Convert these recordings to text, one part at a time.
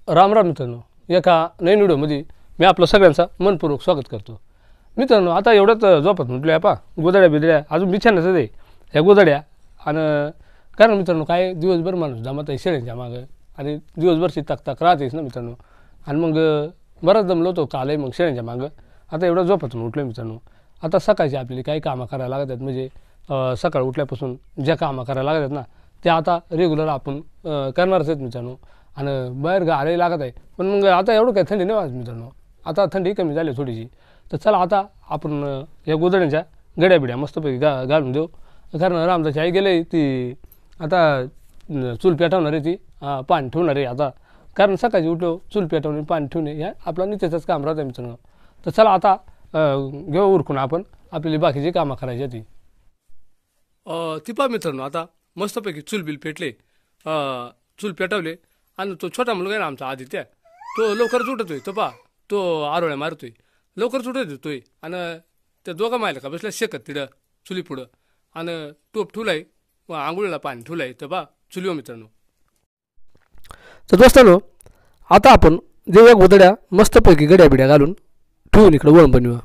राम राम मित्रांनो, एका नवीन व्हिडिओमध्ये मी आपलं सगळ्यांचा मनपूर्वक स्वागत करतो. मित्रांनो, आता एवढ्यात झोपत म्हटलं पा गोदड्या बिदड्या अजून बिछाण्याचं आहे ह्या गोदड्या. आणि कारण मित्रांनो काय दिवसभर माणूस जमत आहे शेळ्यांच्या मागं आणि दिवसभरची तक राहतेच ना मित्रांनो. आणि मग बराच दमलो होतो कालही मग शेळ्यांच्या मागं. आता एवढं झोपत उठलो मित्रांनो. आता सकाळची आपल्याला काही कामं करायला लागतात, म्हणजे सकाळ उठल्यापासून ज्या कामं करायला लागतात ना त्या आता रेग्युलर आपण करणारच आहेत मित्रांनो. आणि बाहेर गाडी लागत आहे, पण मग आता एवढं काही थंडी नाही वाजत मित्रांनो. आता थंडी कमी झाली थोडीशी. तर चला आता आपण या गोदड्यांच्या गड्या बिड्या मस्तपैकी घालून देऊ. कारण रामदाची आई गेले ती आता चूल पेटवणार आहे, ती पाणी ठेवणार आहे आता. कारण सकाळची उठलो चूल पेटवणे पाणी ठेवणे ह्या आपला नित्याचंच काम राहतं मित्रांनो. तर चला आता घेऊ उरकून आपण आपली बाकीची कामं करायची ती. ती पहा मित्रांनो, आता मस्तपैकी चूल बिल पेटले, चूल पेटवले. आणि तो छोटा मुलगा आहे ना आमचा आदित्य, तो लवकरच उठतोय. तो पहा तो आरोळ्या मारतोय, लवकरच उठत येतोय. आणि त्या दोघं मायला का बसल्या शेकत तिथं चुली पुढं. आणि टोप ठुलाय व आंघोळीला पाणी ठुलाय तर बा चुलीवर मित्रांनो. तर दोस्तांनो, आता आपण देऊया गोदड्या मस्तपैकी गड्या बिड्या घालून ठेवून इकडं वळण बनवूया.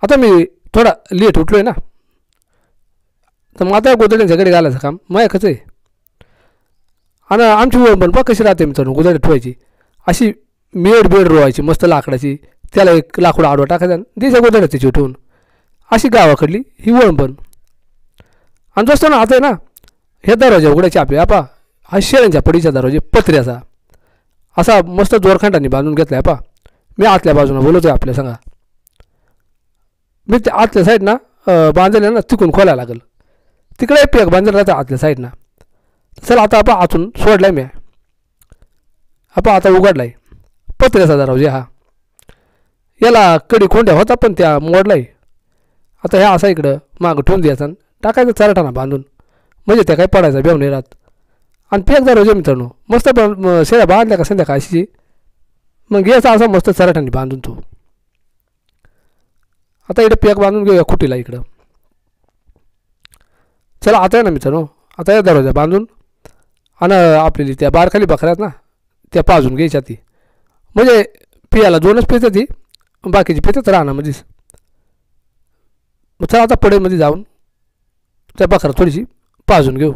आता मी थोडा लेट उठलो आहे ना, तर मग आता गोदड्यांच्या गडे घालायचं काम मायकच आहे. आणि आमची वळण पण पहा कशी राहते मित्रांनो. गोदड्या ठेवायची अशी मेड बेड रोवायची मस्त लाकडाची, त्याला एक लाकूड आडवा टाकायचा द्यायच्या गोदड्या त्याची ठेवून. अशी गावाकडली ही वळण पण. आणि दोस्तांनो, आता आहे ना हे दरवाजा उघडायचे आपले आपा हा शेळ्यांच्या पडीचा दरवाजे पत्र्याचा असा मस्त दोरखंडाने बांधून घेतला आहे पा. मी आतल्या बाजूनं बोलवतोय आपल्या सांगा. मी ते आतल्या साईडनं बांधलेलं ना तिकून खोलायला लागेल. तिकडे पेक बांधलेलं राहतं आतल्या साईडनं. चला आता आपण आतून सोडलाय मी आपण आता उघडलाय पत्र्याचा दरवाजा हा. याला कडी कोंड्या होता पण त्या मोडलाय. आता ह्या असा इकडं मागं ठेवून द्यायचा टाकायचं चरटाना बांधून, म्हणजे त्या काही पडायचा बेव नाही राहत. आणि पेक दरवाजा मित्रांनो मस्त शेळ्या बांधल्या का संध्याकाळशी मग याचा असा मस्त चरटाने बांधून तो. आता इकडे पेक बांधून घेऊया खुटीला इकडं. चला आता आहे ना मित्रांनो, आता या दरवाजा बांधून आणि आपल्याला त्या बारखाली बकऱ्यात ना त्या पाजून घ्यायच्या ती, म्हणजे पियाला दोनच पेचं ती बाकीची पेचत राहण्यामध्येच. चला आता पडेमध्ये जाऊन त्या बकरा थोडीशी पाजून घेऊ,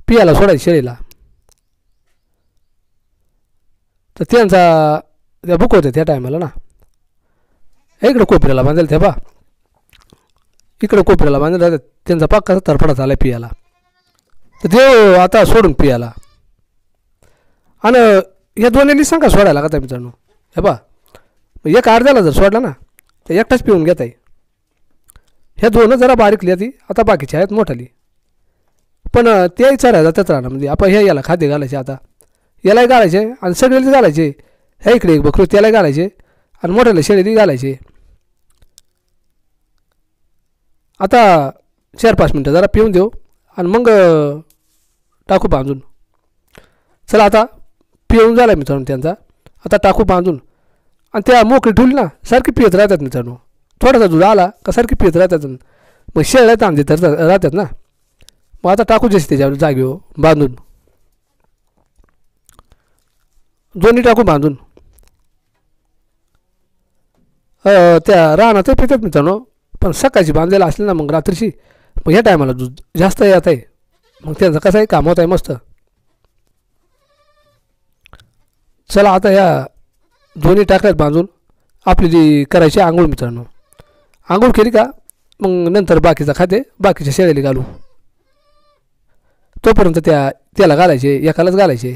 पियाला सोडायची शेळीला. तर त्यांचा त्या बुक होत्या त्या टायमाला ना इकडं कोपऱ्याला बांधेल त्या पा, इकडं कोपऱ्याला बांधेल राहतात त्यांचा पाक तरफडा झाला आहे पियाला. तर ते आता सोडून पियाला. आणि ह्या दोन्हीनी सांगा सोडायला लागत आहे मित्रांनो. हे बा एक अर्ध्याला जर सोडला ना तर एकटाच पिऊन घेत आहे. ह्या दोन जरा बारीकली ती, आता बाकीच्या आहेत मोठाली. पण तेही चढायला जातात राहणार म्हणजे आपण हे याला खाद्य घालायचे, आता यालाही घालायचे आणि सगळेच घालायचे. ह्या इकडे एक बकरू त्यालाही घालायचे आणि मोठ्याला शेळीली घालायचे. आता 4-5 मिनटं जरा पिऊन देऊ आणि मग टाकू बांधून. चला आता पिऊन झाला मित्रांनो त्यांचा, आता टाकू बांधून. आणि त्या मोकळी ठेवली ना सारखी पियत राहतात मित्रांनो. थोडासा दूध आला का सारखी पियत राहतात. मग शेळ्या तांदे तर राहतात ना, मग आता टाकू जशी त्याच्यावर जागेवर बांधून दोन्ही टाकू बांधून. त्या रानात पितात मित्रांनो, पण सकाळची बांधलेला असले ना मग रात्रीची मग ह्या टायमाला दूध जास्त येत आहे. मग त्यांचं कसं आहे काम होत आहे मस्त. चला आता ह्या दोन्ही टाकल्यात बांधून आपली जी करायची आंघोळ मित्रांनो. आंघोळ केली का मग नंतर बाकीचा खाते बाकीच्या शेळ्याला घालू. तोपर्यंत त्याला घालायचे, एकालाच घालायचे.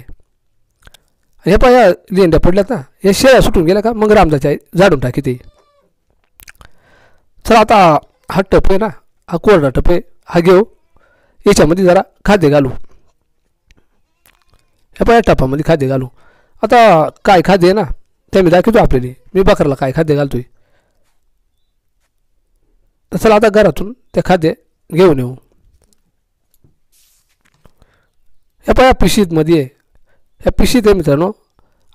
हे पहा ह्या लेंड्या पडल्यात ना, या शेळ्या सुटून गेल्या का मग रामदाच्या झाडून टाकी ते. चला आता हा टप आहे ना, हा कोरडा टप आहे हा घेऊ, याच्यामध्ये जरा खाद्य घालू. हे पहा या टपामध्ये खाद्य घालू. आता काय खाद्य आहे ना ते मी दाखवतो आपल्याला. मी बकराला काय खाद्य घालतोय. तर चला आता घरातून ते खाद्य घेऊन येऊ. हे पहा या पिशीतमध्ये आहे, ह्या पिशीत आहे मित्रांनो.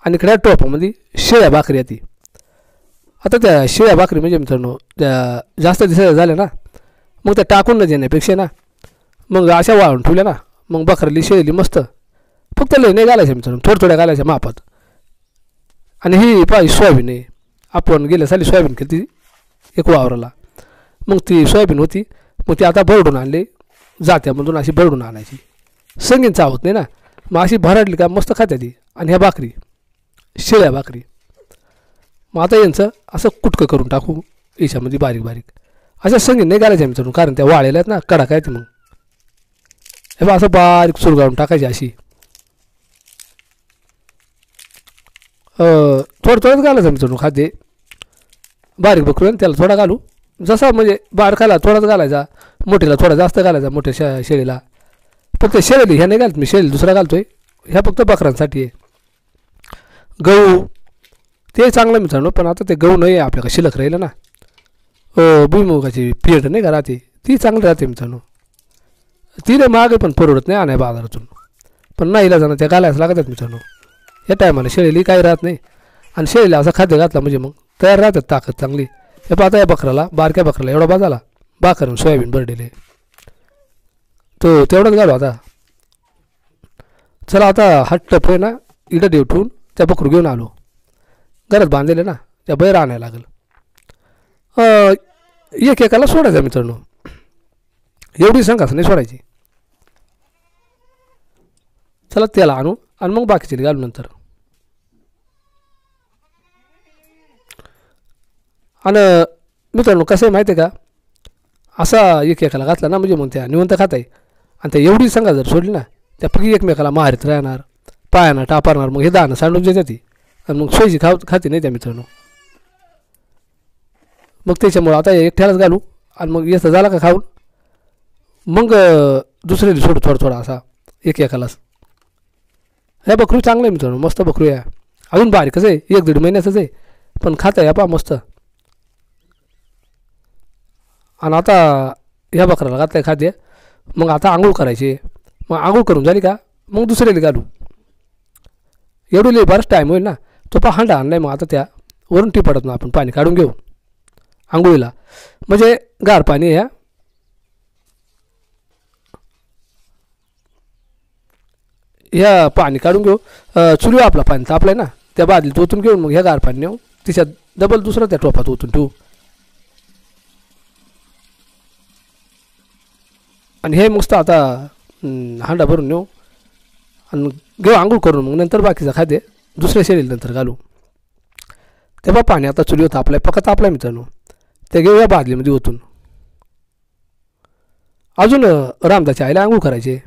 आणि इकडे टोपामध्ये शेळ्या भाकरी येते. आता त्या शेळ्या भाकरी म्हणजे मित्रांनो त्या जास्त दिसायला झाल्या ना मग त्या टाकून न देण्यापेक्षा ना मग अशा वाळून ठेवल्या ना मग बकराली शेळीली मस्त फक्त लय नाही घालायच्या मित्रांनो, थोड्या घालायच्या मापात. आणि ही पाहिजे सोयाबीन आहे. आपण गेल्या साली सोयाबीन केली एक वावराला. मग ती सोयाबीन होती, मग ती आता भरडून आणली, जात्यामधून अशी भरडून आणायची. संगीन चावत नाही ना, मग अशी भराडली का मस्त खात्या ती. आणि ह्या भाकरी शिळ्या भाकरी. मग आता यांचं असं कुटकं करून टाकू याच्यामध्ये बारीक बारीक. अशा संगीन नाही घालायच्या मित्रांनो, कारण त्या वाळलेल्या आहेत ना, कडा काय ते. मग हे बा असं बारीक चुरगाळून टाकायची अशी. थोडंच घालायचं मित्रांनो खाद्य. बारीक बकरून त्याला थोडा घालू, जसा म्हणजे बारकाला थोडाच घालायचा, मोठीला थोडा जास्त घालायचा, मोठ्या शेळीला. फक्त शेळीली ह्या नाही घालत मी, शेळी दुसरा घालतोय, ह्या फक्त बकरांसाठी आहे. गहू ते चांगलं मित्रांनो, पण आता ते गहू नाही आहे आपल्याकडे, शिल्लक राहिलं ना. भुईमुगाची पेंड नाही का राहते, ती चांगली राहते मित्रांनो. ती नाही महाग आहे, पण परवडत नाही आणाय बाजारातून. पण नाही इला जाणं त्या घालायचं लागतात मित्रांनो. या टायमाला शेळीली काही राहत नाही. आणि शेळीला असं खाद्य घातलं म्हणजे मग तयार राहतात ताकद चांगली. हे पाहता या बकराला, बारक्या बकराला एवढा बाजाला भाकर सोयाबीन भरडेले, तो तेवढंच घालू आता. चला आता हा टप आहे ना इडं देवठून त्या बकरू घेऊन आलो. घरात बांधलेले ना, त्या बाहेर आणायला लागेल. एक एकाला सोडायचं मित्रांनो, एवढी सांगाच नाही सोडायची. चला त्याला आणू आणि मग बाकीचे घालू नंतर. आणि मित्रांनो कसं आहे माहिती आहे का, असा एक एकाला घातला ना म्हणजे मग त्या निवंत खात आहे. आणि त्या एवढी सांगा जर सोडली ना, त्या पकी एकमेकाला मारीत राहणार, पायानं टापारणार, मग हे दाणं सांडून देते ती. आणि मग सोयीची खाती नाही त्या मित्रांनो. मग त्याच्यामुळं आता एकट्यालाच घालू आणि मग याचा झाला का खाऊन मग दुसऱ्याला सोडू थोडा असा एक एकालाच. हे बकरू चांगलं आहे मित्रांनो, मस्त बकरू आहे. अजून बारीकच आहे, 1-1.5 महिन्याचंच आहे, पण खात आहे पा मस्त. आणि आता ह्या बकराला घातलं आहे खाद्य. मग आता आंघोळ करायची. मग आंघोळ करून झाली का मग दुसऱ्याला घालू. एवढी लई बराच टाईम होईल ना. तो पा हांडा आणलाय, मग आता त्या वरून टिपडत ना आपण पाणी काढून घेऊ आंघोळीला, म्हणजे गार पाणी ह्या. ह्या पाणी काढून घेऊ. चुलीवर आपला पाणी तापलाय ना, त्या बादलीत ओतून घेऊन मग ह्या गार पाणी नेऊ, तिच्यात डबल दुसरा त्या टोपात ओतून ठेवू. आणि हे मस्त आता हांडा भरून नेऊ आणि घेऊ आंघोळ करून. मग नंतर बाकीचं खाद्य दुसऱ्या शेळीला नंतर घालू. तेव्हा पाणी आता चुलीवर तापलाय, पका तापलाय मित्रांनो, ते घेऊया बादलीमध्ये ओतून. अजून रामदाच्या आईला आंघोळ करायचे,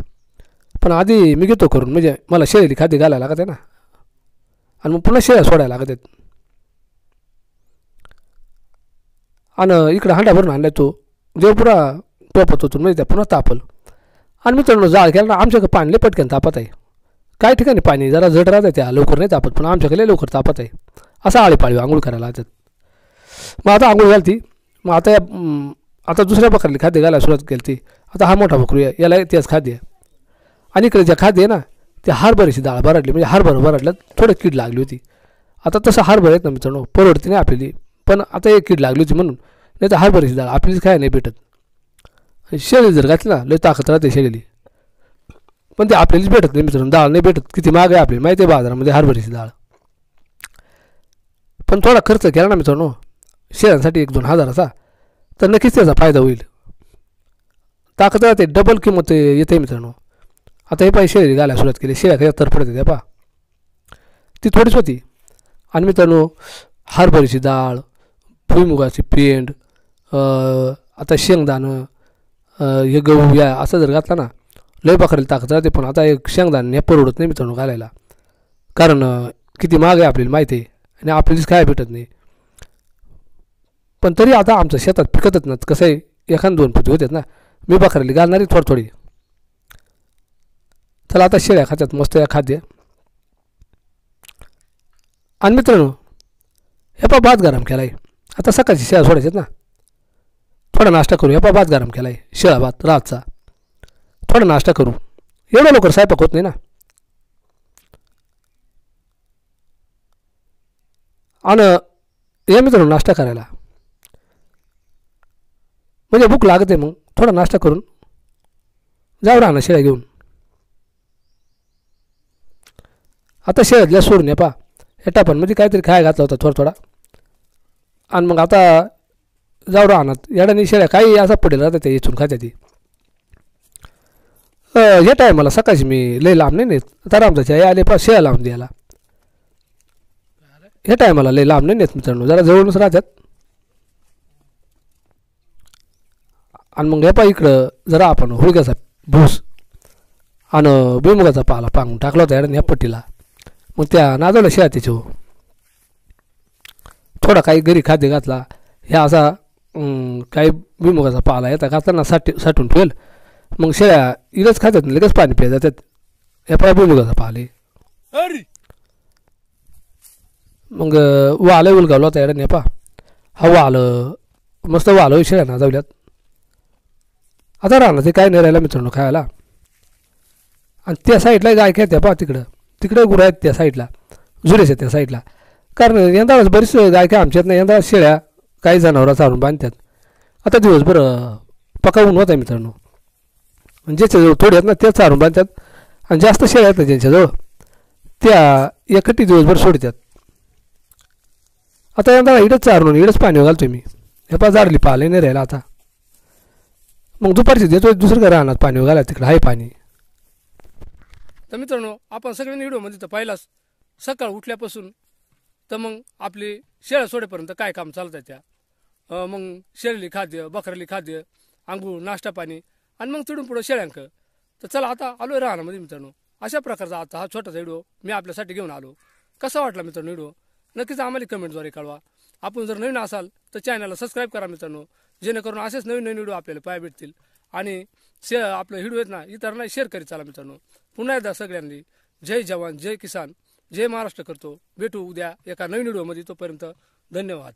पण आधी मी घेतो करून, म्हणजे मला शेळीला खाद्य घालायला लागत आहे ना, आणि मग पुन्हा शेळ्या सोडायला लागत आहेत. आणि इकडं हांडा भरून आणलाय तो देवपुरा टोपत होतो, म्हणजे त्या पुन्हा तापल. आणि मित्रांनो जाळ केला ना, आमच्याकडे पाणी लय पटकन तापत आहे. काही ठिकाणी पाणी जरा जड राहतं, त्या लवकर नाही तापत, पण आमच्याकडे लवकर तापत आहे. असं आळीपाळी आंघोळ करायला लागतात. मग आता आंघोळ घालती. मग आता दुसऱ्या बकरीला खाद्य घालायला सुरुवात केली ती. आता हा मोठा बकरू आहे, याला तेच खाद्य. आणि इकडे ज्या खाद्य आहे ना, ते हरभऱ्याची डाळ भरडली, म्हणजे हरभरा भरडलं थोडं कीड लागली होती. आता तसं हरभरा आहेत ना मित्रांनो, परवडती नाही आपल्याली, पण आता एक कीड लागली होती म्हणून. नाही तर हरभऱ्याची डाळ आपलीच खायला नाही भेटत. शेळी जर घातली ना लय ताकद राहते शेळीली, पण ते आपल्यालाच भेटत नाही मित्रांनो, डाळ नाही भेटत. किती महाग आहे आपली माहिती आहे बाजारामध्ये हरभऱ्याची डाळ. पण थोडा खर्च केला ना मित्रांनो शेळ्यांसाठी 1-2 हजाराचा, तर नक्कीच त्याचा फायदा होईल. ताकद राहते, डबल किंमत येते मित्रांनो. आता हे पाहिजे शेळी घालायला सुरुवात केली, शेळ्या काही तर पडते त्या पा ती थोडीच होती. आणि मित्रांनो हरभऱ्याची डाळ, भुईमुगाची पेंड, आता शेंगदाणं, हे गहू या असं जर घातला ना लय बकरीला ताकद राहते. पण आता एक शेंगदाणे हे परवडत नाही मित्रांनो घालायला, कारण किती महाग आहे आपल्याला माहिती आहे, आणि आपल्यालाच काय भेटत नाही. पण तरी आता आमचं शेतात पिकतच ना, कसं आहे 1-2 पोती होतात ना, मी बकरीला घालणारी थोडी. चला आता शेळ्या खात्यात मस्त या खाद्य. आणि मित्रांनो हे पा भात गरम केला आहे. आता सकाळची शेळ्या सोडायच्यात ना, थोडा नाश्ता करू. हे पा भात गरम केला आहे, शेळा भात रातचा. थोडा नाश्ता करू, एवढं लवकर स्वयंपाक होत नाही ना. आणि या मित्रांनो नाश्ता करायला म्हणजे भूक लागते, मग थोडा नाश्ता करून जाऊ राहणार शेळ्या घेऊन. आता शेळ्यातल्या सोडून पा या टापांमध्ये काहीतरी खाय घातला होता थोडा थोडा. आणि मग आता जाऊ राहणार याडानी शेळ्या काही असा पडेल राहतात त्या इथून खात्या ती. हे टायमाला सकाळची मी लय लांब नाही नेत. आता रामदाच्या हे आले पा शेळ्या लावून द्यायला. हे टायमाला लय लांब नाही नेत मित्रांनो, जरा जवळच राहतात. आणि मग हे पा इकडं जरा आपण हुळग्याचा भूस आणि भुईमुगाचा पाला पांगून टाकला होता ह्या पट्टीला. मग त्या नाजवल्या शेळ्या त्याच्यावर थोडा काही घरी खाद्य घातला. ह्या असा काही भुईमुगाचा पाला येता घातला साठून ठेवेल. मग शेळ्या इडच खातात लगेच पाणी पिया जातात. या पाय भुईमुगाचा पाले मग वालं उलगावलं होता याडा नेपा. हा वालं मस्त वालं शेळ्या नाजवल्यात. आता राहणार ते काय नाही राहिला मित्रांनो खायला. आणि त्या साईडला गाय खेळत्या पहा तिकडं गुरं आहेत त्या साईडला, जुरेच्या त्या साईडला. कारण यंदाच बरीच गाय काय आमच्यात नाही. यंदा शेळ्या काही जनावरं चालून बांधतात. आता दिवसभर पकावून होत आहे मित्रांनो. ज्याच्याजवळ थोडे आहेत ना त्या चारून बांधतात. आणि जास्त शेळ्या आहेत ना ज्यांच्याजवळ त्या एकटी दिवसभर सोडतात. आता यंदा इडच चारून इडच पाणी घालतोय मी. हे पा जाडली पाले नाही राहिला आता. मग दुपारची देतो दुसरं काय राहणार पाणी घाला तिकडं आहे पाणी. तर मित्रांनो आपण सगळ्यांनी व्हिडिओमध्ये तर पाहिलाच सकाळ उठल्यापासून तर मग आपली शेळ्या सोडेपर्यंत काय काम चालत आहे त्या. मग शेळीली खाद्य, बकराली खाद्य, आंघोळ, नाश्ता पाणी आणि मग तिथून पुढं शेळ्यांक. तर चला आता आलो आहे राहण्यामध्ये मित्रांनो. अशा प्रकारचा आता हा छोटासा व्हिडिओ मी आपल्यासाठी घेऊन आलो. कसा वाटला मित्रांनो व्हिडिओ नक्कीच आम्हाला कमेंटद्वारे कळवा. आपण जर नवीन असाल तर चॅनलला सबस्क्राईब करा मित्रांनो, जेणेकरून असेच नवीन नवीन व्हिडिओ आपल्याला पाहायला भेटतील. आणि आपलं व्हिडिओ आहेत ना इतरांना शेअर करीत चला मित्रांनो. पुन्हा एकदा सगळ्यांनी जय जवान जय किसान जय महाराष्ट्र करतो. भेटू उद्या एका नवीन व्हिडिओमध्ये. तोपर्यंत धन्यवाद.